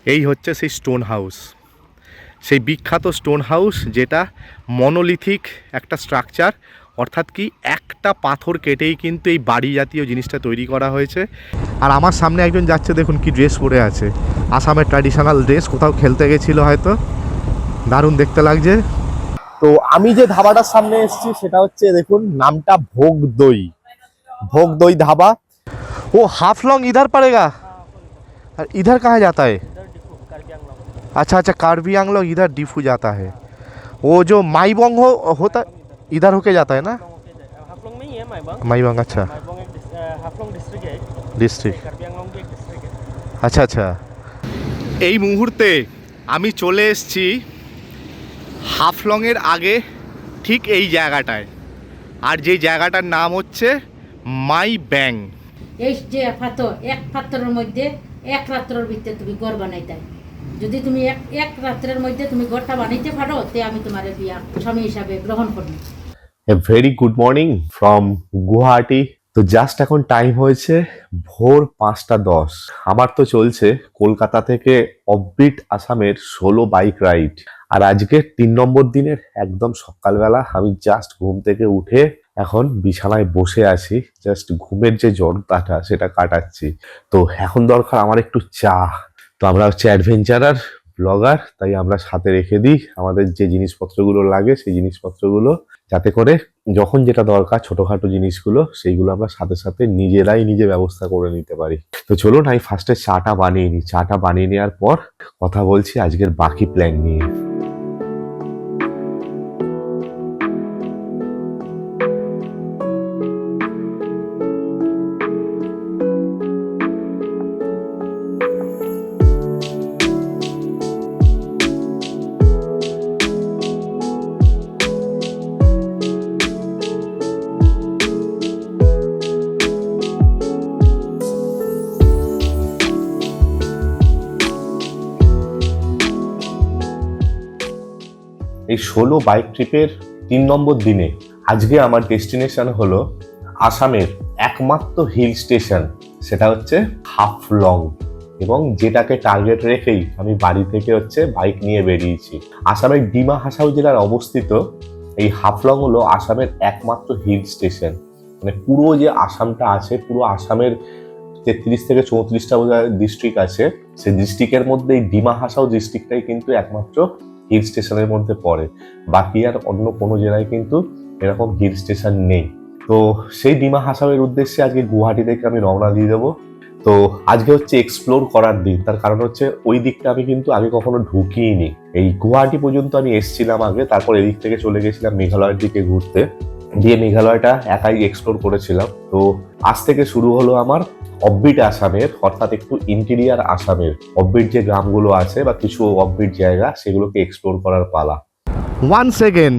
এই হচ্ছে সেই স্টোন হাউস, সেই বিখ্যাত স্টোন হাউস যেটা মনোলিথিক একটা স্ট্রাকচার, অর্থাৎ কি একটা পাথর কেটেই কিন্তু এই বাড়ি জাতীয় জিনিসটা তৈরি করা হয়েছে। আর আমার সামনে একজন যাচ্ছে, দেখুন কি ড্রেস পরে আছে, আসামের ট্র্যাডিশনাল ড্রেস, কোথাও খেলতে গেছিলো হয়তো, দারুণ দেখতে লাগছে। তো আমি যে ধাবাটার সামনে এসেছি সেটা হচ্ছে, দেখুন নামটা ভোগ দই, भोग दई ढाबा। वो हाफ लॉन्ग इधर पड़ेगा और इधर कहाँ जाता है? अच्छा अच्छा, कार्बी आंगलोंग इधर डिफू जाता है। वो जो माईबोंग होता इधर होके जाता है ना? हाफलंग में ही है माईबोंग। माईबोंग, अच्छा माईबोंग एक हाफलंग डिस्ट्रिक्ट है। डिस्ट्रिक्ट, कार्बी आंगलोंग भी एक डिस्ट्रिक्ट है। আচ্ছা আচ্ছা। এই মুহূর্তে আমি চলে এসেছি হাফলংয়ের আগে ঠিক এই জায়গাটায়, আর যেই জায়গাটার নাম হচ্ছে মাই ব্যাং। এই যে পাথর, এক পাথরের মধ্যে এক রাত্রের ভিতরে তুমি ঘর বানাইতে, যদি তুমি এক রাত্রের মধ্যে তুমি ঘরটা বানাইতে পারো তে আমি তোমার বিয়া স্বামী হিসাবে গ্রহণ করব। A very good morning from Guwahati. তো জাস্ট এখন টাইম হয়েছে ভোর 5:10। আমার তো চলছে কলকাতা থেকে অফবিট আসামের 16 বাইক রাইড। আর আজকে 3 নম্বর দিনের একদম সকালবেলা আমি জাস্ট ঘুম থেকে উঠে এখন বিছানায় বসে আছি, জাস্ট ঘুমের যে জড়তাটা সেটা কাটাচ্ছি। তো এখন দরকার আমার একটু চা। তো আমরা হচ্ছে অ্যাডভেঞ্চারার ব্লগার, তাই আমরা সাথে রেখে দিই আমাদের যে জিনিসপত্রগুলো লাগে সেই জিনিসপত্রগুলো, যাতে করে যখন যেটা দরকার ছোটখাটো জিনিসগুলো সেইগুলো আমরা সাথে সাথে নিজেরাই নিজে ব্যবস্থা করে নিতে পারি। তো চলুন আমি ফার্স্টে চাটা বানিয়ে নিই। চাটা বানিয়ে নেওয়ার পর কথা বলছি আজকের বাকি প্ল্যান নিয়ে। এই 16 বাইক ট্রিপের 3 নম্বর দিনে আজকে আমার ডেস্টিনেশন হলো আসামের একমাত্র হিল স্টেশন, সেটা হচ্ছে হাফলং, এবং যেটাকে টার্গেট রেখেই আমি বাড়ি থেকে হচ্ছে বাইক নিয়ে বেরিয়েছি। আসামের ডিমা হাসাও জেলার অবস্থিত এই হাফলং হলো আসামের একমাত্র হিল স্টেশন। মানে পুরো যে আসামটা আছে, পুরো আসামের 33 থেকে 34টা ডিস্ট্রিক্ট আছে, সেই ডিস্ট্রিক্টের মধ্যে এই ডিমা হাসাও ডিস্ট্রিক্টটাই কিন্তু একমাত্র হিল স্টেশনের মধ্যে পড়ে। বাকি আর অন্য কোনো জেলায় কিন্তু এরকম হিল স্টেশন নেই। তো সেই ডিমা হাসাওয়ের উদ্দেশ্যে আজকে গুয়াহাটি থেকে আমি রওনা দিয়ে দেবো। তো আজকে হচ্ছে এক্সপ্লোর করার দিন, তার কারণ হচ্ছে ওই দিকটা আমি কিন্তু আগে কখনো ঢুকিইনি। এই গুয়াহাটি পর্যন্ত আমি এসেছিলাম আগে, তারপর এদিক থেকে চলে গেছিলাম মেঘালয়ের দিকে ঘুরতে, দিয়ে মেঘালয়টা একাই এক্সপ্লোর করেছিলাম। তো আজ থেকে শুরু হলো আমার অফবিট আসামের, অর্থাৎ একটু ইন্টেরিয়ার আসামের অফবিট যে গ্রামগুলো আছে বা কিছু অফবিট জায়গা সেগুলোকে এক্সপ্লোর করার পালা। Once again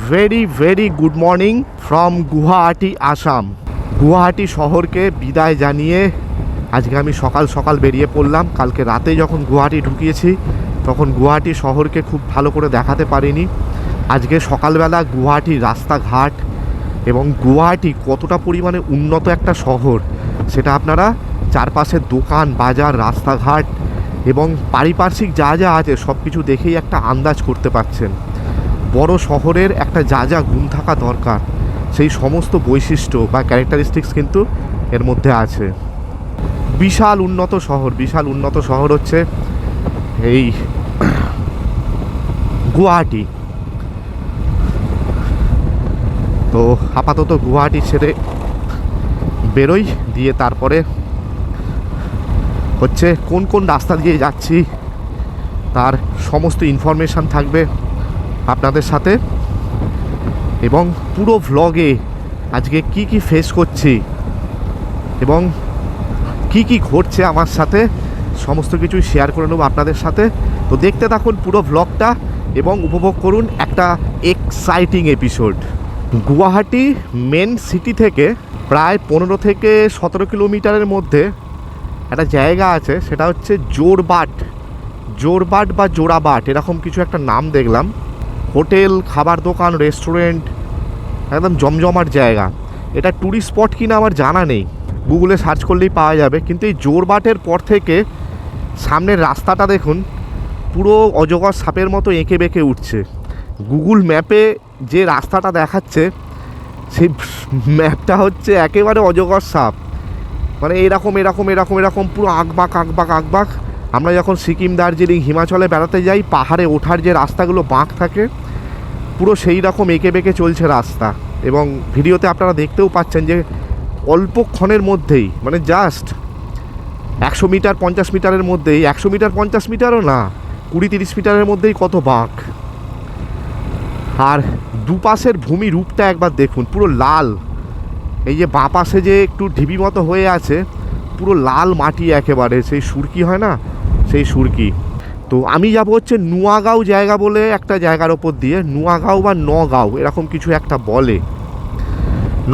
very very good morning from Guwahati Assam. Guwahati শহরকে বিদায় জানিয়ে আজকে আমি সকাল সকাল বেরিয়ে পড়লাম। কালকে রাতে যখন গুয়াহাটি ঢুকিয়েছি তখন গুয়াহাটি শহরকে খুব ভালো করে দেখাতে পারিনি। আজকে সকালবেলা গুয়াহাটির রাস্তাঘাট এবং গুয়াহাটি কতটা পরিমাণে উন্নত একটা শহর সেটা আপনারা চারপাশের দোকান বাজার রাস্তাঘাট এবং পারিপার্শ্বিক যা যা আছে সব কিছু দেখেই একটা আন্দাজ করতে পারছেন। বড় শহরের একটা যা যা গুণ থাকা দরকার সেই সমস্ত বৈশিষ্ট্য বা ক্যারেক্টারিস্টিক্স কিন্তু এর মধ্যে আছে। বিশাল উন্নত শহর, বিশাল উন্নত শহর হচ্ছে এই গুয়াহাটি। তো আপাতত গুয়াহাটি ছেড়ে বেরোই, দিয়ে তারপরে হচ্ছে কোন কোন রাস্তা দিয়ে যাচ্ছি তার সমস্ত ইনফরমেশান থাকবে আপনাদের সাথে, এবং পুরো ভ্লগে আজকে কি কি ফেস করছি এবং কি কি ঘটছে আমার সাথে সমস্ত কিছুই শেয়ার করে নেবো আপনাদের সাথে। তো দেখতে থাকুন পুরো ভ্লগটা এবং উপভোগ করুন একটা exciting episode. Guwahati main city থেকে প্রায় 15 থেকে 17 কিলোমিটারের মধ্যে একটা জায়গা আছে, সেটা হচ্ছে জোরবাট বা জোড়াবাট, এরকম কিছু একটা নাম দেখলাম। হোটেল, খাবার দোকান, রেস্টুরেন্ট, একদম জমজমাট জায়গা। এটা ট্যুরিস্ট স্পট কিনা আমার জানা নেই, গুগলে সার্চ করলেই পাওয়া যাবে। কিন্তু এই জোরবাটের পর থেকে সামনের রাস্তাটা দেখুন, পুরো অজগর সাপের মতো এঁকে বেঁকে উঠছে। গুগল ম্যাপে যে রাস্তাটা দেখাচ্ছে সেই ম্যাপটা হচ্ছে একেবারে অজগর সাপ, মানে এরকম এরকম এরকম এরকম পুরো আঁকবাঁক আঁকবাঁক আঁকবাঁক। আমরা যখন সিকিম, দার্জিলিং, হিমাচলে বেড়াতে যাই, পাহাড়ে ওঠার যে রাস্তাগুলো বাঁক থাকে, পুরো সেই রকম এঁকে বেঁকে চলছে রাস্তা। এবং ভিডিওতে আপনারা দেখতেও পাচ্ছেন যে অল্পক্ষণের মধ্যেই, মানে জাস্ট 100 মিটার 50 মিটারের মধ্যেই, 100 মিটার 50 মিটারও না, 20-30 মিটারের মধ্যেই কত বাঁক। আর দুপাশের ভূমি রূপটা একবার দেখুন, পুরো লাল। এই যে বাঁ পাশে যে একটু ঢিবি মতো হয়ে আছে, পুরো লাল মাটি একেবারে, সেই সুরকি হয় না, সেই সুরকি। তো আমি যাব হচ্ছে নুয়াগাঁও জায়গা বলে একটা জায়গার ওপর দিয়ে, নুয়াগাঁও বা নগাঁও এরকম কিছু একটা বলে।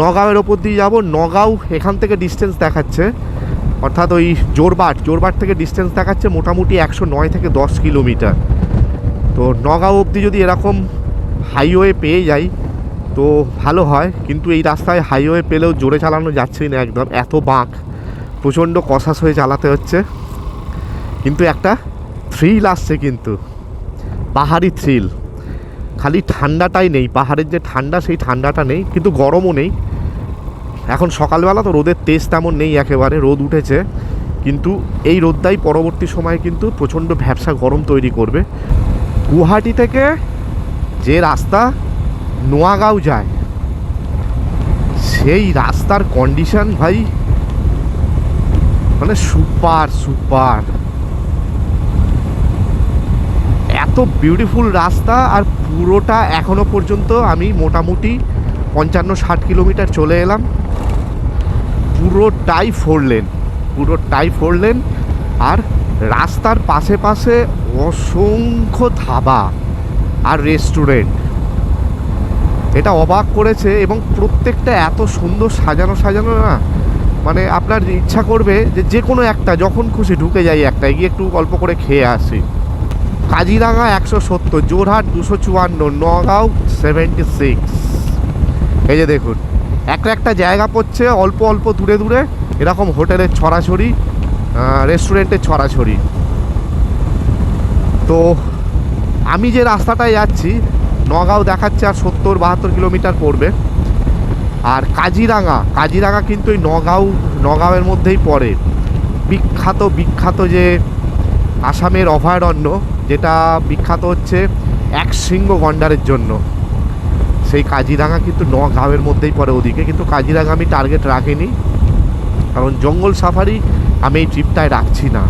নগাঁওয়ের ওপর দিয়ে যাব। নগাঁও এখান থেকে ডিস্টেন্স দেখাচ্ছে, অর্থাৎ ওই জোরবাট থেকে ডিস্টেন্স দেখাচ্ছে মোটামুটি 109 থেকে 10 কিলোমিটার। তো নগাঁও অবধি যদি এরকম হাইওয়ে পেয়ে যাই তো ভালো হয়, কিন্তু এই রাস্তায় হাইওয়ে পেলেও জোরে চালানো যাচ্ছেই না একদম, এত বাঁক, প্রচণ্ড কষাস হয়ে চালাতে হচ্ছে। কিন্তু একটা থ্রিল আসছে, কিন্তু পাহাড়ি থ্রিল। খালি ঠান্ডাটাই নেই, পাহাড়ের যে ঠান্ডা সেই ঠান্ডাটা নেই, কিন্তু গরমও নেই। এখন সকালবেলা তো রোদের তেজ তেমন নেই, একেবারে রোদ উঠেছে, কিন্তু এই রোদটাই পরবর্তী সময়ে কিন্তু প্রচণ্ড ভ্যাপসা গরম তৈরি করবে। গুয়াহাটি থেকে যে রাস্তা নোয়াগাঁও যায়, সেই রাস্তার কন্ডিশন ভাই মানে সুপার সুপার, এত বিউটিফুল রাস্তা। আর পুরোটা এখনো পর্যন্ত আমি মোটামুটি 55-60 কিলোমিটার চলে এলাম। পুরোটাই 4 লেন, পুরোটাই 4 লেন। আর রাস্তার পাশে পাশে অসংখ্য ধাবা আর রেস্টুরেন্ট, এটা অবাক করেছে। এবং প্রত্যেকটা এত সুন্দর সাজানো সাজানো না, মানে আপনার ইচ্ছা করবে যে কোনো একটা যখন খুশি ঢুকে যাই, একটা গিয়ে একটু অল্প করে খেয়ে আসি। কাজিরাঙা 170, জোরহাট 254, নগাঁও 76। এই যে দেখুন, একটা জায়গা পড়ছে অল্প অল্প দূরে দূরে, এরকম হোটেলের ছড়াছড়ি, রেস্টুরেন্টের ছড়াছড়ি। তো আমি যে রাস্তাটায় যাচ্ছি, নগাঁও দেখাচ্ছে আর 70-72 কিলোমিটার পড়বে। আর কাজিরাঙা কিন্তু এই নগাঁওয়ের মধ্যেই পড়ে। বিখ্যাত যে আসামের অভয়ারণ্য, যেটা বিখ্যাত হচ্ছে এক শৃঙ্গ গন্ডারের জন্য, সেই কাজিরাঙা কিন্তু নগাঁওয়ের মধ্যেই পড়ে ওদিকে। কিন্তু কাজিরাঙা আমি টার্গেট রাখিনি, কারণ জঙ্গল সাফারি আমি এই ট্রিপটায় রাখছি না।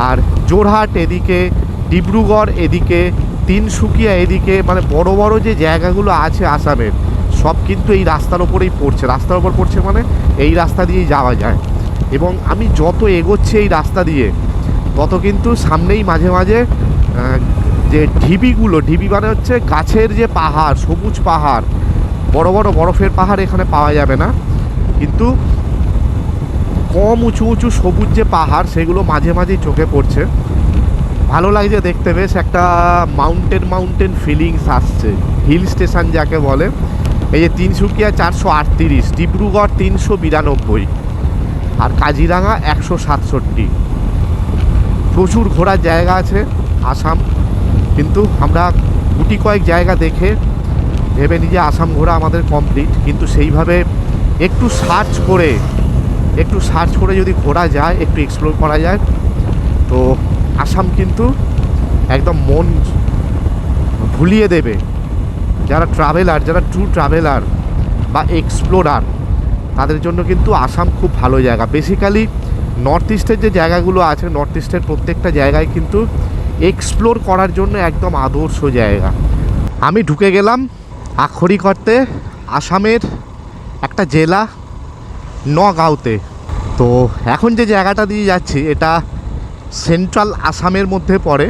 আর জোরহাট এদিকে, ডিব্রুগড় এদিকে, তিনসুকিয়া এদিকে, মানে বড় বড় যে জায়গাগুলো আছে আসামের, সব কিন্তু এই রাস্তার ওপরেই পড়ছে। রাস্তার ওপর পড়ছে মানে এই রাস্তা দিয়েই যাওয়া যায়। এবং আমি যত এগোচ্ছি এই রাস্তা দিয়ে, তত কিন্তু সামনেই মাঝে মাঝে যে ঢিবি মানে হচ্ছে গাছের যে পাহাড়, সবুজ পাহাড়, বড় বড় বরফের পাহাড় এখানে পাওয়া যাবে না, কিন্তু কম উঁচু সবুজ যে পাহাড়, সেগুলো মাঝে মাঝেই চোখে পড়ছে। ভালো লাগছে দেখতে, বেশ একটা মাউন্টেন ফিলিংস আসছে, হিল স্টেশন যাকে বলে। এই যে তিনসুকিয়া 438, ডিব্রুগড় 392, আর কাজিরাঙা 167। প্রচুর ঘোরার জায়গা আছে আসাম, কিন্তু আমরা গুটি কয়েক জায়গা দেখে ভেবে নিই যে আসাম ঘোরা আমাদের কমপ্লিট। কিন্তু সেইভাবে একটু সার্চ করে যদি ঘোরা যায়, একটু এক্সপ্লোর করা যায়, তো আসাম কিন্তু একদম মন ভুলিয়ে দেবে। যারা ট্রু ট্রাভেলার বা এক্সপ্লোরার, তাদের জন্য কিন্তু আসাম খুব ভালো জায়গা। বেসিক্যালি নর্থ ইস্টের যে জায়গাগুলো আছে, নর্থ ইস্টের প্রত্যেকটা জায়গায় কিন্তু এক্সপ্লোর করার জন্য একদম আদর্শ জায়গা। আমি ঢুকে গেলাম আক্ষরিক অর্থে আসামের একটা জেলা নগাঁওতে। তো এখন যে জায়গাটা দিয়ে যাচ্ছি, এটা সেন্ট্রাল আসামের মধ্যে পড়ে।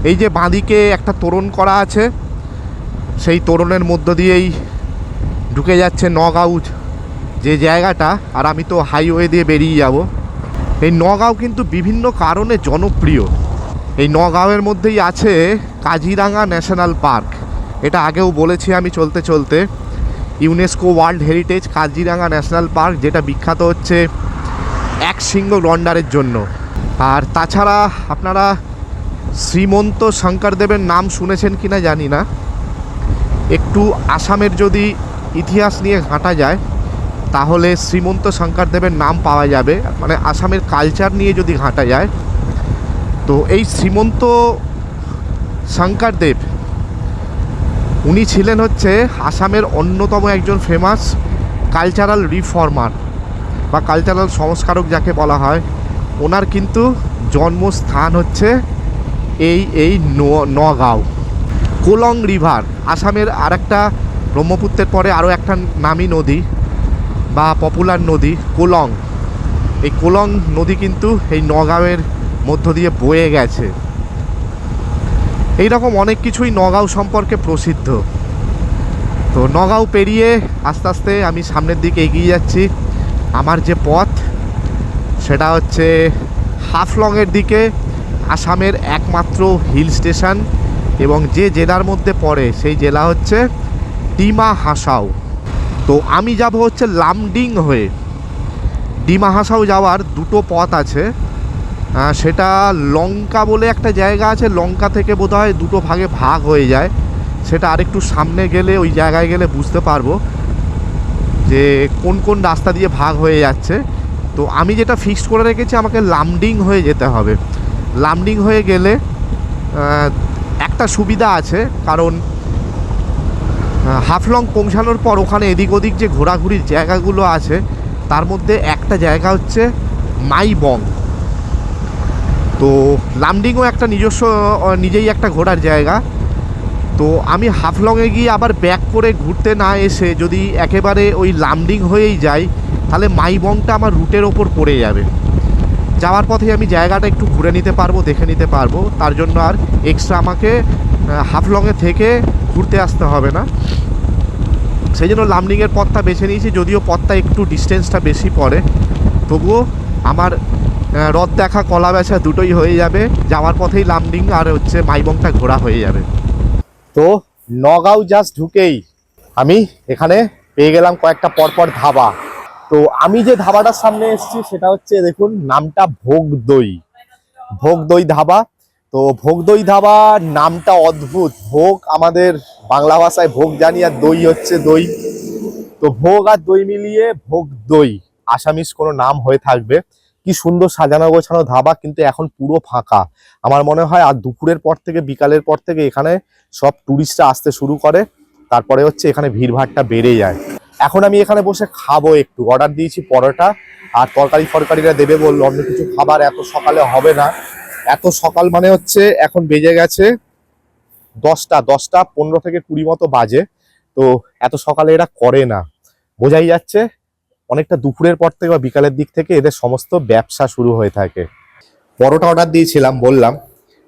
এই যে বাঁদিকে একটা তোরণ করা আছে, সেই তোরণের মধ্য দিয়েই ঢুকে যাচ্ছে নগাঁও যে জায়গাটা। আর আমি তো হাইওয়ে দিয়ে বেরিয়ে যাব। এই নগাঁও কিন্তু বিভিন্ন কারণে জনপ্রিয়। এই নগাঁওয়ের মধ্যেই আছে কাজিরাঙা ন্যাশনাল পার্ক। এটা আগেও বলেছি আমি চলতে, UNESCO world heritage Kaziranga national park, যেটা বিখ্যাত হচ্ছে এক শৃঙ্গ গন্ডারের জন্য। আর তাছাড়া আপনারা শ্রীমন্ত শঙ্করদেবের নাম শুনেছেন কি না জানি না, একটু আসামের যদি ইতিহাস নিয়ে ঘাঁটা যায় তাহলে শ্রীমন্ত শঙ্করদেবের নাম পাওয়া যাবে, মানে আসামের কালচার নিয়ে যদি ঘাঁটা যায়। তো এই শ্রীমন্ত শঙ্করদেব উনি ছিলেন হচ্ছে আসামের অন্যতম একজন ফেমাস কালচারাল রিফর্মার বা কালচারাল সংস্কারক যাকে বলা হয়। ওনার কিন্তু জন্মস্থান হচ্ছে এই নগাঁও। কোলং রিভার আসামের আরেকটা, ব্রহ্মপুত্রের পরে আরও একটা নামী নদী বা পপুলার নদী কোলং। এই কোলং নদী কিন্তু এই নগাঁওয়ের মধ্য দিয়ে বয়ে গেছে। এই রকম অনেক কিছুই নগাঁও সম্পর্কে প্রসিদ্ধ। তো নগাঁও পেরিয়ে আস্তে আস্তে আমি সামনের দিকে এগিয়ে যাচ্ছি। আমার যে পথ সেটা হচ্ছে হাফলংয়ের দিকে, আসামের একমাত্র হিল স্টেশন এবং যে জেলার মধ্যে পড়ে সেই জেলা হচ্ছে ডিমা হাসাও। তো আমি যাব হচ্ছে লামডিং হয়ে। ডিমা হাসাও যাওয়ার দুটো পথ আছে, সেটা লঙ্কা বলে একটা জায়গা আছে, লঙ্কা থেকে বোধহয় দুটো ভাগে ভাগ হয়ে যায়। সেটা আরেকটু সামনে গেলে, ওই জায়গায় গেলে বুঝতে পারবো যে কোন কোন রাস্তা দিয়ে ভাগ হয়ে যাচ্ছে। তো আমি যেটা ফিক্সড করে রেখেছি, আমাকে লামডিং হয়ে যেতে হবে। লামডিং হয়ে গেলে একটা সুবিধা আছে, কারণ হাফলং পৌঁছানোর পর ওখানে এদিক ওদিক যে ঘোরাঘুরির জায়গাগুলো আছে তার মধ্যে একটা জায়গা হচ্ছে মাইবং। তো লামডিংও একটা নিজেই একটা ঘোরার জায়গা। তো আমি হাফলংয়ে গিয়ে আবার ব্যাক করে ঘুরতে না এসে যদি একেবারে ওই লামডিং হয়েই যাই, তাহলে মাইবংটা আমার রুটের ওপর পড়ে যাবে। যাওয়ার পথে আমি জায়গাটা একটু ঘুরে নিতে পারবো, দেখে নিতে পারবো, তার জন্য আর এক্সট্রা আমাকে হাফলংয়ে থেকে ঘুরতে আসতে হবে না। সেই জন্য লামডিংয়ের পথটা বেছে নিয়েছি। যদিও পথটা একটু ডিস্টেন্সটা বেশি পড়ে, তবুও আমার রথ দেখা কলা বেচা দুটোই হয়ে যাবে। যাওয়ার পথেই লামডিং আর হচ্ছে মাইবংটা ঘোরা হয়ে যাবে। তো নগাঁও জাস্ট ঢুকেই আমি এখানে পেয়ে গেলাম কয়েকটা পরপর ধাবা। তো আমি যে ধাবাটার সামনে এসেছি সেটা হচ্ছে, দেখুন নামটা ভোগ দই ধাবা। তো ভোগ দই ধাবা নামটা অদ্ভুত। ভোগ আমাদের বাংলা ভাষায় ভোগ জানি, আর দই হচ্ছে দই। তো ভোগ আর দই মিলিয়ে ভোগ দই, আসামিস কোনো নাম হয়ে থাকবে। কি সুন্দর সাজানো গোছানো ধাবা, কিন্তু এখন পুরো ফাঁকা। আমার মনে হয় আর দুপুরের পর থেকে, বিকালের পর থেকে এখানে সব টুরিস্টরা আসতে শুরু করে, তারপরে হচ্ছে এখানে ভিড়ভাড়টা বেড়ে যায়। এখন আমি এখানে বসে খাবো, একটু অর্ডার দিয়েছি পরোটা আর তরকারিরা দেবে বললো। অন্য কিছু খাবার এত সকালে হবে না। এত সকাল মানে হচ্ছে এখন বেজে গেছে 10টা 15 থেকে 20 মতো বাজে। তো এত সকালে এরা করে না, বোঝাই যাচ্ছে অনেকটা দুপুরের পর থেকে বা বিকালের দিক থেকে এদের সমস্ত ব্যবসা শুরু হয়ে থাকে। পরোটা অর্ডার দিয়েছিলাম, বললাম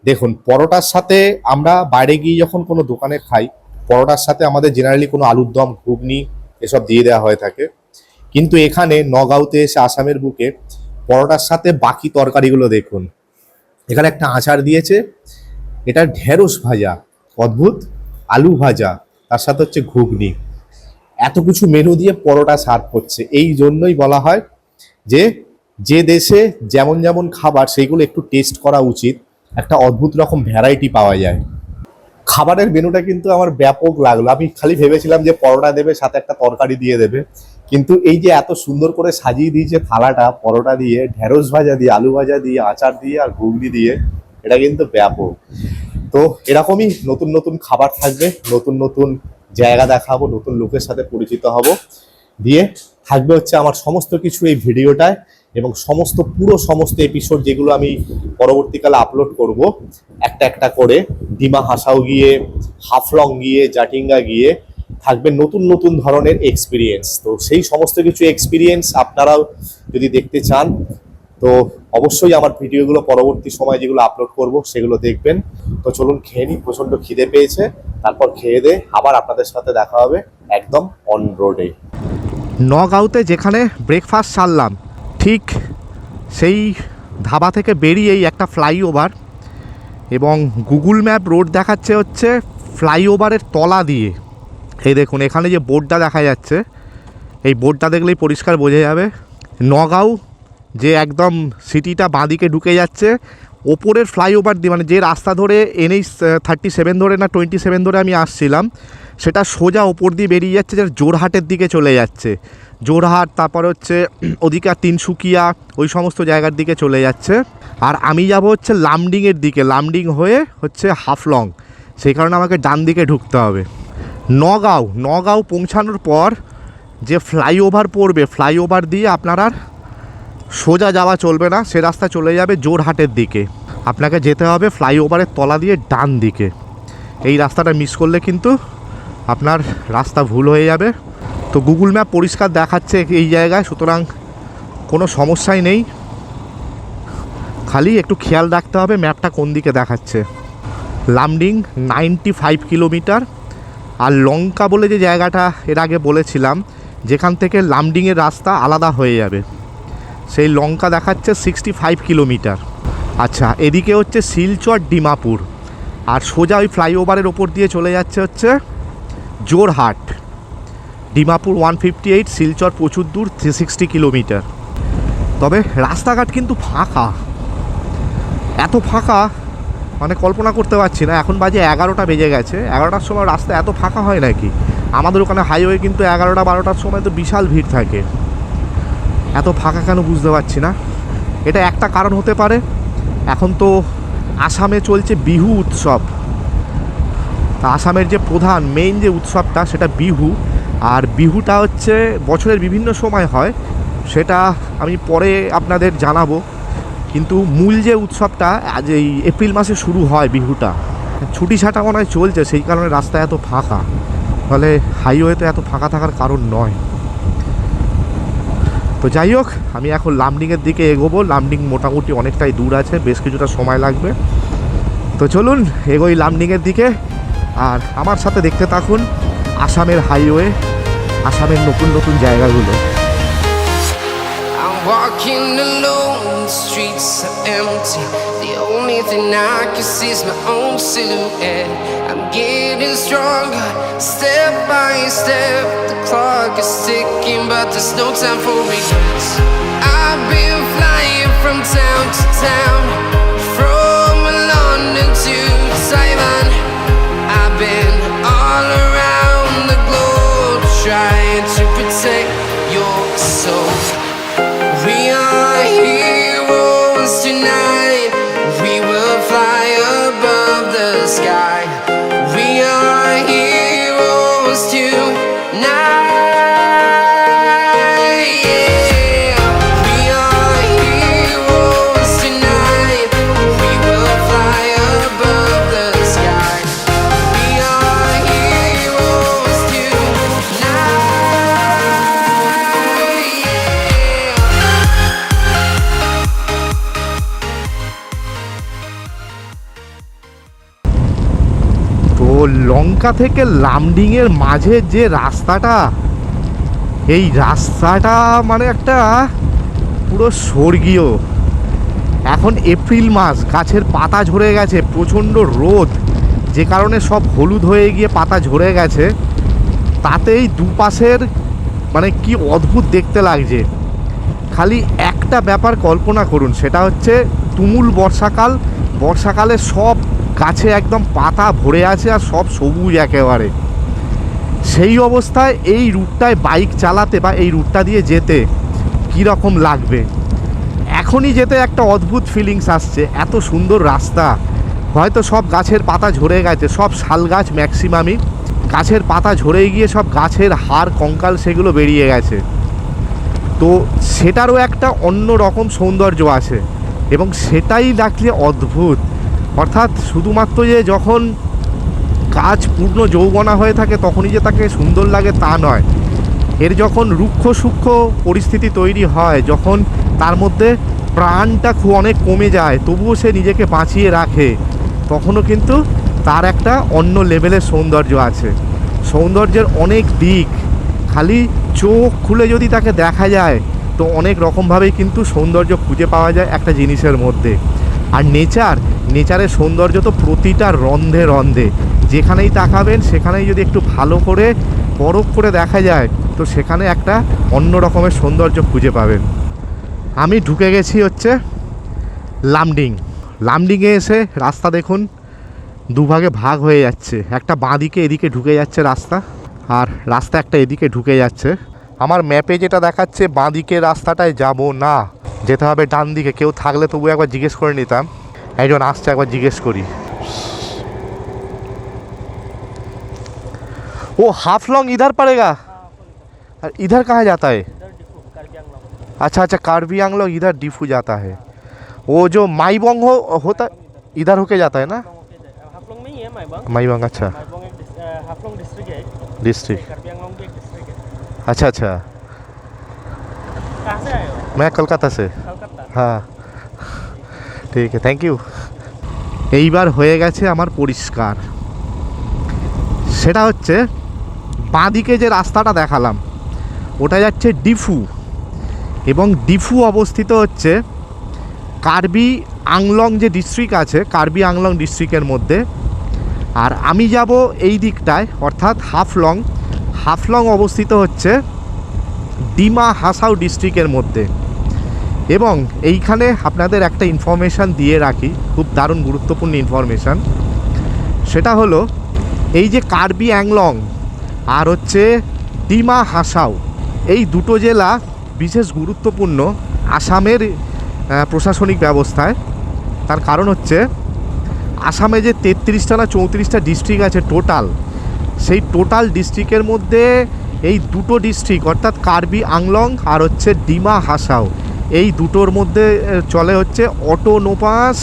দেখুন পরোটার সাথে আমরা বাইরে গিয়ে যখন কোনো দোকানে খাই, পরোটার সাথে আমাদের জেনারেলি কোনো আলুর দম, ঘুগনি এসব দিয়ে দেওয়া হয়ে থাকে। কিন্তু এখানে নগাঁওতে এসে, আসামের বুকে, পরোটার সাথে বাকি তরকারিগুলো দেখুন। এখানে একটা আচার দিয়েছে, এটা ঢেঁড়স ভাজা, অদ্ভুত, আলু ভাজা, তার সাথে হচ্ছে ঘুগনি। এত কিছু মেনু দিয়ে পরোটা সার্ভ করছে। এই জন্যই বলা হয় যে দেশে যেমন যেমন খাবার সেইগুলো একটু টেস্ট করা উচিত। একটা অদ্ভুত রকম ভ্যারাইটি পাওয়া যায়। খাবারের মেনুটা কিন্তু আমার ব্যাপক লাগলো। আমি খালি ভেবেছিলাম যে পরোটা দেবে, সাথে একটা তরকারি দিয়ে দেবে, কিন্তু এই যে এত সুন্দর করে সাজিয়ে দিয়েছে থালাটা, পরোটা দিয়ে, ঢেঁড়স ভাজা দিয়ে, আলু ভাজা দিয়ে, আচার দিয়ে আর ঘুগনি দিয়ে, এটা কিন্তু ব্যাপক। তো এরকমই নতুন নতুন খাবার থাকবে, নতুন নতুন জায়গা দেখাবো, নতুন লোকের সাথে পরিচিত হব, দিয়ে থাকবে হচ্ছে আমার সমস্ত কিছু এই ভিডিওটায়। এবং সমস্ত এপিসোড যেগুলো আমি পরবর্তীকালে আপলোড করব, একটা একটা করে ডিমা হাসাও গিয়ে, হাফলং গিয়ে, জাটিঙ্গা গিয়ে থাকবে নতুন নতুন ধরনের এক্সপিরিয়েন্স। তো সেই সমস্ত কিছু এক্সপিরিয়েন্স আপনারাও যদি দেখতে চান, তো অবশ্যই আমার ভিডিওগুলো পরবর্তী সময় যেগুলো আপলোড করব সেগুলো দেখবেন। তো চলুন খেয়ে নিই, প্রচণ্ড খিদে পেয়েছে। তারপর খেয়ে দিয়ে আবার আপনাদের সাথে দেখা হবে একদম অন রোডে। নগাঁওতে যেখানে ব্রেকফাস্ট সারলাম, ঠিক সেই ধাবা থেকে বেরিয়েই একটা ফ্লাইওভার, এবং গুগল ম্যাপ রোড দেখাচ্ছে হচ্ছে ফ্লাইওভারের তলা দিয়ে। এই দেখুন এখানে যে বোর্ডটা দেখা যাচ্ছে, এই বোর্ডটা দেখলেই পরিষ্কার বোঝা যাবে নগাঁও যে একদম সিটিটা বাঁদিকে ঢুকে যাচ্ছে ওপরের ফ্লাইওভার দিয়ে, মানে যে রাস্তা ধরে NH 37 ধরে না 27 ধরে আমি আসছিলাম, সেটা সোজা ওপর দিয়ে বেরিয়ে যাচ্ছে, যে জোরহাটের দিকে চলে যাচ্ছে। জোরহাট, তারপর হচ্ছে ওদিকে তিনসুকিয়া, ওই সমস্ত জায়গার দিকে চলে যাচ্ছে। আর আমি যাব হচ্ছে লামডিংয়ের দিকে, লামডিং হয়ে হচ্ছে হাফলং, সেই কারণে আমাকে ডান দিকে ঢুকতে হবে। নগাঁও পৌঁছানোর পর যে ফ্লাইওভার পড়বে, ফ্লাইওভার দিয়ে আপনার আর সোজা যাওয়া চলবে না, সে রাস্তা চলে যাবে জোরহাটের দিকে। আপনাকে যেতে হবে ফ্লাইওভারের তলা দিয়ে ডান দিকে। এই রাস্তাটা মিস করলে কিন্তু আপনার রাস্তা ভুল হয়ে যাবে। তো গুগল ম্যাপ পরিষ্কার দেখাচ্ছে এই জায়গায়, সুতরাং কোনো সমস্যাই নেই, খালি একটু খেয়াল রাখতে হবে ম্যাপটা কোন দিকে দেখাচ্ছে। লামডিং 95 কিলোমিটার। আর লঙ্কা বলে যে জায়গাটা এর আগে বলেছিলাম, যেখান থেকে লামডিংয়ের রাস্তা আলাদা হয়ে যাবে, সেই লঙ্কা দেখাচ্ছে 65 কিলোমিটার। আচ্ছা, এদিকে হচ্ছে শিলচর ডিমাপুর, আর সোজা ওই ফ্লাইওভারের ওপর দিয়ে চলে যাচ্ছে হচ্ছে জোরহাট। ডিমাপুর 158, শিলচর প্রচুর দূর 360 কিলোমিটার। তবে রাস্তাঘাট কিন্তু ফাঁকা, এত ফাঁকা মানে কল্পনা করতে পারছি না। এখন বাজে 11টা বেজে গেছে, 11টার সময় রাস্তা এত ফাঁকা হয় নাকি? আমাদের ওখানে হাইওয়ে কিন্তু 11টা 12টার সময় তো বিশাল ভিড় থাকে, এত ফাঁকা কেন বুঝতে পারছি না। এটা একটা কারণ হতে পারে, এখন তো আসামে চলছে বিহু উৎসব। তা আসামের যে প্রধান মেইন যে উৎসবটা সেটা বিহু, আর বিহুটা হচ্ছে বছরের বিভিন্ন সময় হয়, সেটা আমি পরে আপনাদের জানাবো। কিন্তু মূল যে উৎসবটা আজ এই এপ্রিল মাসে শুরু হয় বিহুটা, ছুটি ছাটা মনে হয় চলছে, সেই কারণে রাস্তা এত ফাঁকা, ফলে হাইওয়েতে এত ফাঁকা থাকার কারণ নয়। তো যাই হোক, আমি এখন লামডিংয়ের দিকে এগোবো। লামডিং মোটামুটি অনেকটাই দূর আছে, বেশ কিছুটা সময় লাগবে। তো চলুন এগোই লামডিংয়ের দিকে, আর আমার সাথে দেখতে থাকুন আসামের হাইওয়ে, আসামের নতুন নতুন জায়গাগুলো। I'm walking alone, the streets are empty. The only thing I can see is my own silhouette. I'm getting stronger, step by step. The clock is ticking, but there's no time for regrets. I've been flying from town to town, from London to Taiwan. I've been all around the globe, trying to protect your soul. We are heroes tonight. We will fly above the sky. We are heroes tonight. Yeah. We are heroes tonight. We will fly above the sky. We are heroes tonight. Yeah. তো লঙ্কা থেকে লামডিংয়ের মাঝে যে রাস্তাটা, এই রাস্তাটা মানে একটা পুরো স্বর্গীয়। এখন এপ্রিল মাস, গাছের পাতা ঝরে গেছে, প্রচণ্ড রোদ, যে কারণে সব হলুদ হয়ে গিয়ে পাতা ঝরে গেছে। তাতেই দুপাশের মানে কি অদ্ভুত দেখতে লাগছে। খালি একটা ব্যাপার কল্পনা করুন, সেটা হচ্ছে তুমুল বর্ষাকাল, বর্ষাকালে সব গাছে একদম পাতা ভরে আছে আর সব সবুজ একেবারে। সেই অবস্থায় এই রুটটায় বাইক চালাতে বা এই রুটটা দিয়ে যেতে কীরকম লাগবে, এখনই যেতে একটা অদ্ভুত ফিলিংস আসছে। এত সুন্দর রাস্তা, হয়তো সব গাছের পাতা ঝরে গেছে, সব শাল গাছ ম্যাক্সিমামই, গাছের পাতা ঝরে গিয়ে সব গাছের হাড় কঙ্কাল সেগুলো বেরিয়ে গেছে। তো সেটারও একটা অন্য রকম সৌন্দর্য আছে, এবং সেটাই দেখলে অদ্ভুত। অর্থাৎ শুধুমাত্র যে যখন গাছ পূর্ণ যৌবনা হয়ে থাকে তখনই যে তাকে সুন্দর লাগে তা নয়, এর যখন রুক্ষ সূক্ষ্ম পরিস্থিতি তৈরি হয়, যখন তার মধ্যে প্রাণটা খুব অনেক কমে যায়, তবুও সে নিজেকে বাঁচিয়ে রাখে, তখনও কিন্তু তার একটা অন্য লেভেলের সৌন্দর্য আছে। সৌন্দর্যের অনেক দিক, খালি চোখ খুলে যদি তাকে দেখা যায় তো অনেক রকমভাবেই কিন্তু সৌন্দর্য খুঁজে পাওয়া যায় একটা জিনিসের মধ্যে। আর নেচারের সৌন্দর্য তো প্রতিটা রন্ধে রন্ধে, যেখানেই তাকাবেন সেখানেই যদি একটু ভালো করে পরখ করে দেখা যায় তো সেখানে একটা অন্য রকমের সৌন্দর্য খুঁজে পাবেন। আমি ঢুকে গেছি হচ্ছে লামডিং। লামডিংয়ে এসে রাস্তা দেখুন দুভাগে ভাগ হয়ে যাচ্ছে, একটা বাঁ দিকে এদিকে ঢুকে যাচ্ছে রাস্তা, আর রাস্তা একটা এদিকে ঢুকে যাচ্ছে। আমার ম্যাপে যেটা দেখাচ্ছে বাঁ দিকে রাস্তাটায় যাব না, যেতে হবে ডান দিকে। কেউ থাকলে তবু একবার জিজ্ঞেস করে নিতাম, একজন আসছে একবার জিজ্ঞেস করি। ও हाफलॉन्ग इधर पड़ेगा और इधर कहाँ जाता है? इधर डिफू कार्बी आंगलॉन्ग अच्छा अच्छा, कार्बी आंगलॉन्ग इधर डिफू जाता है। वो जो माईबोंग होता इधर होके जाता है ना? हाफलॉन्ग में ही है माईबंग। माईबोंग, अच्छा माईबंग एक हाफलॉन्ग डिस्ट्रिक्ट है, डिस्ट्रिक्ट। कार्बी आंगलॉन्ग भी एक डिस्ट्रिक्ट है। अच्छा अच्छा, कहाँ से आए हो? मैं कलकत्ता से। कलकत्ता। হ্যাঁ, ঠিক আছে, থ্যাংক ইউ। এইবার হয়ে গেছে আমার পরিষ্কার। সেটা হচ্ছে বাঁদিকে যে রাস্তাটা দেখালাম ওটা যাচ্ছে ডিফু, এবং ডিফু অবস্থিত হচ্ছে কার্বি আংলং যে ডিস্ট্রিক্ট আছে, কার্বি আংলং ডিস্ট্রিক্টের মধ্যে। আর আমি যাব এই দিকটায়, অর্থাৎ হাফলং। হাফলং অবস্থিত হচ্ছে ডিমা হাসাও ডিস্ট্রিক্টের মধ্যে। এবং এইখানে আপনাদের একটা ইনফরমেশান দিয়ে রাখি, খুব দারুণ গুরুত্বপূর্ণ ইনফরমেশান। সেটা হলো এই যে কার্বি আংলং আর হচ্ছে ডিমা হাসাও, এই দুটো জেলা বিশেষ গুরুত্বপূর্ণ আসামের প্রশাসনিক ব্যবস্থায়। তার কারণ হচ্ছে আসামে যে 33টা না 34টা ডিস্ট্রিক্ট আছে টোটাল, সেই টোটাল ডিস্ট্রিক্টের মধ্যে এই দুটো ডিস্ট্রিক্ট অর্থাৎ কার্বি আংলং আর হচ্ছে ডিমা হাসাও, এই দুটোর মধ্যে চলে হচ্ছে অটোনোমাস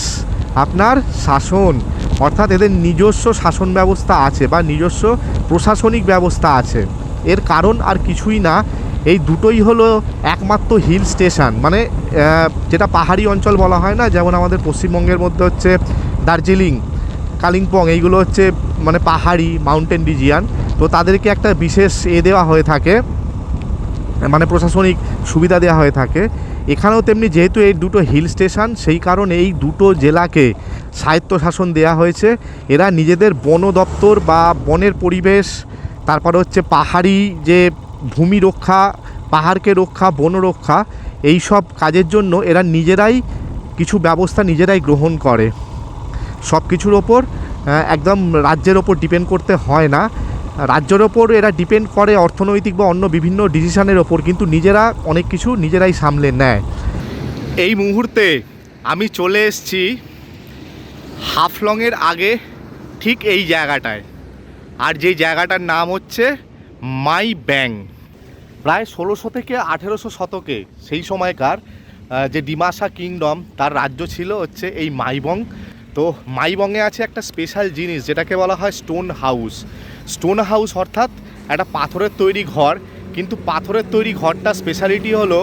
আপনার শাসন, অর্থাৎ এদের নিজস্ব শাসন ব্যবস্থা আছে বা নিজস্ব প্রশাসনিক ব্যবস্থা আছে। এর কারণ আর কিছুই না, এই দুটোই হলো একমাত্র হিল স্টেশন, মানে যেটা পাহাড়ি অঞ্চল বলা হয় না, যেমন আমাদের পশ্চিমবঙ্গের মধ্যে হচ্ছে দার্জিলিং, কালিম্পং, এইগুলো হচ্ছে মানে পাহাড়ি মাউন্টেন রিজিয়ান। তো তাদেরকে একটা বিশেষ দেওয়া হয়ে থাকে, মানে প্রশাসনিক সুবিধা দেওয়া হয়ে থাকে। এখানেও তেমনি, যেহেতু এই দুটো হিল স্টেশন, সেই কারণে এই দুটো জেলাকে স্বায়ত্তশাসন দেওয়া হয়েছে। এরা নিজেদের বন দপ্তর বা বনের পরিবেশ, তারপরে হচ্ছে পাহাড়ি যে ভূমি রক্ষা, পাহাড়কে রক্ষা, বন রক্ষা, এই সব কাজের জন্য এরা নিজেরাই কিছু ব্যবস্থা নিজেরাই গ্রহণ করে। সব কিছুর ওপর একদম রাজ্যের ওপর ডিপেন্ড করতে হয় না। রাজ্যের ওপর এরা ডিপেন্ড করে অর্থনৈতিক বা অন্য বিভিন্ন ডিসিশনের ওপর, কিন্তু নিজেরা অনেক কিছু নিজেরাই সামলে নেয়। এই মুহূর্তে আমি চলে এসেছি হাফলংয়ের আগে ঠিক এই জায়গাটায়, আর যেই জায়গাটার নাম হচ্ছে মাইব্যাং। প্রায় 1600 থেকে 1800 শতকে সেই সময়কার যে ডিমাসা কিংডম, তার রাজ্য ছিল হচ্ছে এই মাইবং। তো মাইবংয়ে আছে একটা স্পেশাল জিনিস যেটাকে বলা হয় স্টোন হাউস। স্টোন হাউস অর্থাৎ একটা পাথরের তৈরি ঘর, কিন্তু পাথরের তৈরি ঘরটা স্পেশালিটি হলো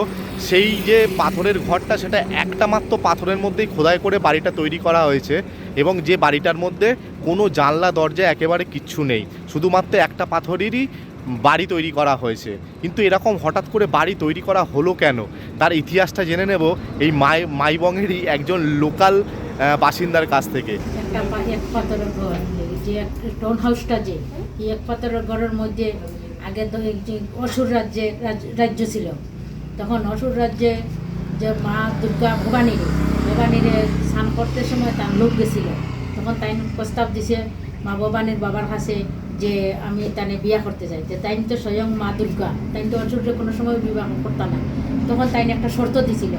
সেই যে পাথরের ঘরটা, সেটা একটা মাত্র পাথরের মধ্যেই খোদাই করে বাড়িটা তৈরি করা হয়েছে, এবং যে বাড়িটার মধ্যে কোনো জানলা দরজা একেবারে কিচ্ছু নেই, শুধুমাত্র একটা পাথরেরই বাড়ি তৈরি করা হয়েছে। কিন্তু এরকম হঠাৎ করে বাড়ি তৈরি করা হলো কেন, তার ইতিহাসটা জেনে নেব এই মাইবংয়েরই একজন লোকাল বাসিন্দার কাছ থেকে। একটা এক পাথরের ঘর, যে টাউন হাউসটা, যে এই এক পাথরের ঘরের মধ্যে আগে তো যে অসুর রাজ্য ছিল, তখন অসুর রাজ্যে যে মা দুর্গা ভবানীরে স্নান করতে সময় তার লোক গেছিল, তখন তাই প্রস্তাব দিছে মা ভবানীর বাবার কাছে যে আমি তানে বিয়া করতে চাই। তাই তো স্বয়ং মা দুর্গা, তাই তো অসুরে কোনো সময় বিবাহ করতাম না, তখন তাই একটা শর্ত দিছিল,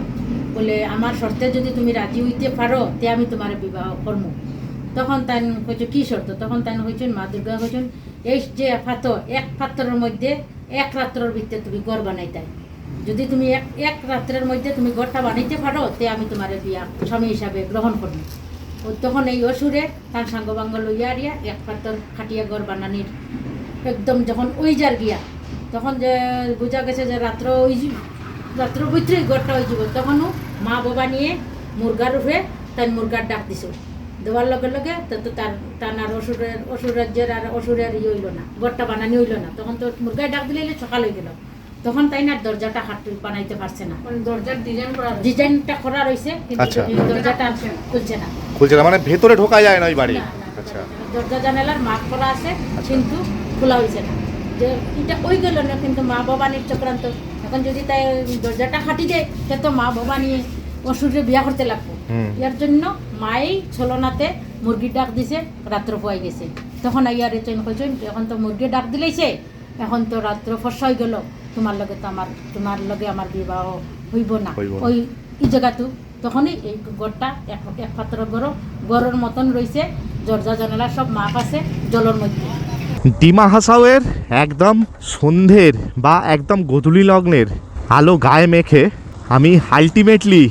বলে আমার শর্তে যদি তুমি রাজি হইতে পারো তে আমি তোমার বিবাহ করব। তখন তাই কইছো কী শর্ত? তখন তাই কইছেন মা দুর্গা কইছেন এই যে এক পাত্রের মধ্যে এক রাত্রের ভিতরে তুমি ঘর বানাইতে, যদি তুমি এক রাত্রের মধ্যে তুমি ঘরটা বানাইতে পারো তে আমি তোমার বিয়া স্বামী হিসাবে গ্রহণ করব। তখন এই অসুরে তার সাঙ্গবাঙ্গ লইয়া আরিয়া এক পাত্র খাটিয়া ঘর বানানির একদম যখন ওই যার গিয়া, তখন যে বোঝা গেছে যে রাত্র ভিতরেই ঘরটা হয়ে যাব, তখনও মা বাবা নিয়ে মুরগার উপরে তার মুরগার ডাক দিছ, দেওয়ার লগে লগে তো তার আর অসুর রাজ্যের আর অসুরের হইল না, ঘরটা বানানি হইল না। তখন তো মুরগায় ডাক দিলে সকাল হয়ে গেল, তখন তাই না দরজাটা বানাইতে পারছে না, দরজার ডিজাইনটা করা রয়েছে কিন্তু দরজাটা খুলছে না, মানে ভেতরে ঢোকা যায় না ওই বাড়ি। আচ্ছা, দরজা জানালার মাপ করা আছে কিন্তু খোলা হয়েছে না, যে এটা ওই গেল না, কিন্তু মা বাবানির চক্রান্ত এখন যদি তাই দরজাটা খাটি দেয় সে তো মা বাবা নিয়ে অসুরে বিয়া করতে লাগবো। এর জন্য মাই ছলনাতে মুরগির ডাক দিছে, রাত্র পোয়াই গেছে। তখন আইয়ার রেচন কইছেন এখন তো মুরগি ডাক দিলেইছে, এখন তো রাত্র ফর্সা হয়ে গেল, তোমার লগে আমার বিবাহ হইব না ওই জায়গাতো। তখনই এই গড়টা এক পাত্র গড়ের মতন রয়েছে, দরজা জানালা সব মাপ আছে জলের মধ্যে। ডিমা হাসাওয়ের একদম সন্ধ্যের বা একদম গোধূলি লগ্নের আলো গায়ে মেখে আমি আলটিমেটলি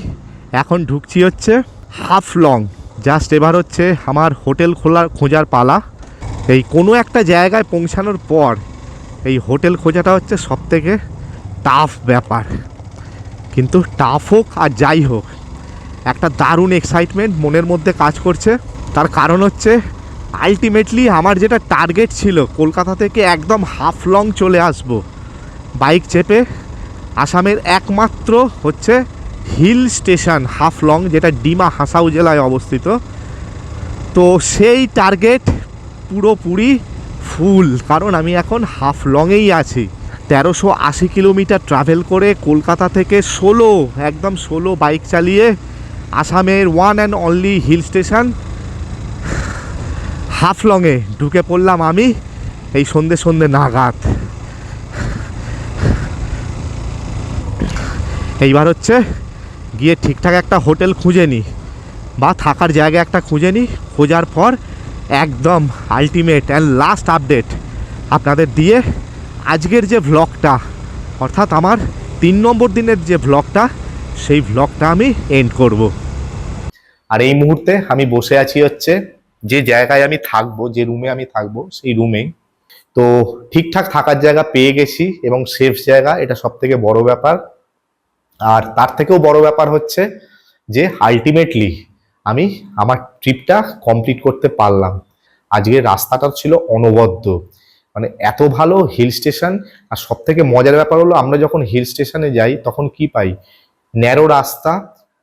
এখন ঢুকছি হচ্ছে হাফলং। জাস্ট এবার হচ্ছে আমার হোটেল খোঁজার পালা। এই কোনো একটা জায়গায় পৌঁছানোর পর এই হোটেল খোঁজাটা হচ্ছে সবথেকে টাফ ব্যাপার, কিন্তু টাফ হোক আর যাই হোক একটা দারুণ এক্সাইটমেন্ট মনের মধ্যে কাজ করছে। তার কারণ হচ্ছে আলটিমেটলি আমার যেটা টার্গেট ছিল কলকাতা থেকে একদম হাফলং চলে আসব বাইক চেপে, আসামের একমাত্র হচ্ছে হিল স্টেশন হাফলং, যেটা ডিমা হাসাও জেলায় অবস্থিত। তো সেই টার্গেট পুরোপুরি ফুল, কারণ আমি এখন হাফলংয়েই আছি। 1380 কিলোমিটার ট্রাভেল করে কলকাতা থেকে একদম 16 বাইক চালিয়ে আসামের one and only hill station হাফলংয়ে ঢুকে পড়লাম আমি এই সন্ধে নাগাদ। এইবার হচ্ছে গিয়ে ঠিকঠাক একটা হোটেল খুঁজে নিই বা থাকার জায়গা একটা খুঁজে নিই, খোঁজার পর একদম আলটিমেট অ্যান্ড লাস্ট আপডেট আপনাদের দিয়ে আজকের যে ভ্লগটা, অর্থাৎ আমার 3 নম্বর দিনের যে ভ্লগটা, সেই ভ্লগটা আমি এন্ড করব। আর এই মুহূর্তে আমি বসে আছি হচ্ছে যে জায়গায় আমি থাকবো, যে রুমে আমি থাকবো সেই রুমেই। তো ঠিকঠাক থাকার জায়গা পেয়ে গেছি এবং সেফ জায়গা, এটা সব থেকে বড় ব্যাপার। আর তার থেকেও বড় ব্যাপার হচ্ছে যে আলটিমেটলি আমি আমার ট্রিপটা কমপ্লিট করতে পারলাম। আজকের রাস্তাটা ছিল অনবদ্য, মানে এত ভালো হিল স্টেশন। আর সব থেকে মজার ব্যাপার হলো আমরা যখন হিল স্টেশনে যাই তখন কি পাই, ন্যারো রাস্তা,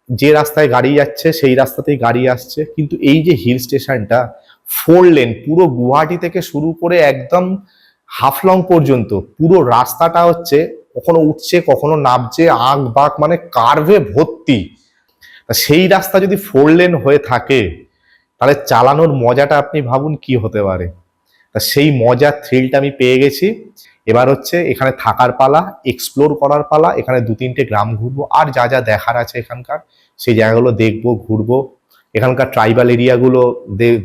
যে রাস্তায় গাড়ি যাচ্ছে সেই রাস্তাতেই গাড়ি আসছে। কিন্তু এই যে হিল স্টেশনটা 4 লেন, পুরো গুয়াহাটি থেকে শুরু করে একদম হাফলং পর্যন্ত পুরো রাস্তাটা হচ্ছে কখনো উঠছে কখনো নামছে, আঁক বাঁক মানে কার্ভে ভর্তি। সেই রাস্তা যদি 4 লেন হয়ে থাকে তাহলে চালানোর মজাটা আপনি ভাবুন কি হতে পারে। তা সেই মজার থ্রিলটা আমি পেয়ে গেছি। এবার হচ্ছে এখানে থাকার পালা, এক্সপ্লোর করার পালা। এখানে 2-3টে গ্রাম ঘুরবো, আর যা যা দেখার আছে এখানকার সেই জায়গাগুলো দেখবো, ঘুরবো। এখানকার ট্রাইবাল এরিয়াগুলো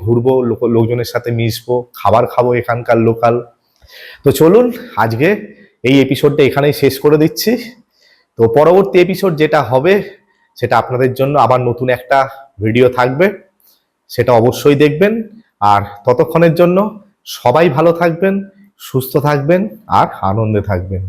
ঘুরবো, লোকজনের সাথে মিশবো, খাবার খাবো এখানকার লোকাল। তো চলুন আজকে এই এপিসোডটা এখানেই শেষ করে দিচ্ছি। তো পরবর্তী এপিসোড যেটা হবে সেটা আপনাদের জন্য আবার নতুন একটা ভিডিও থাকবে, সেটা অবশ্যই দেখবেন। আর ততক্ষণের জন্য সবাই ভালো থাকবেন, সুস্থ থাকবেন আর আনন্দে থাকবেন।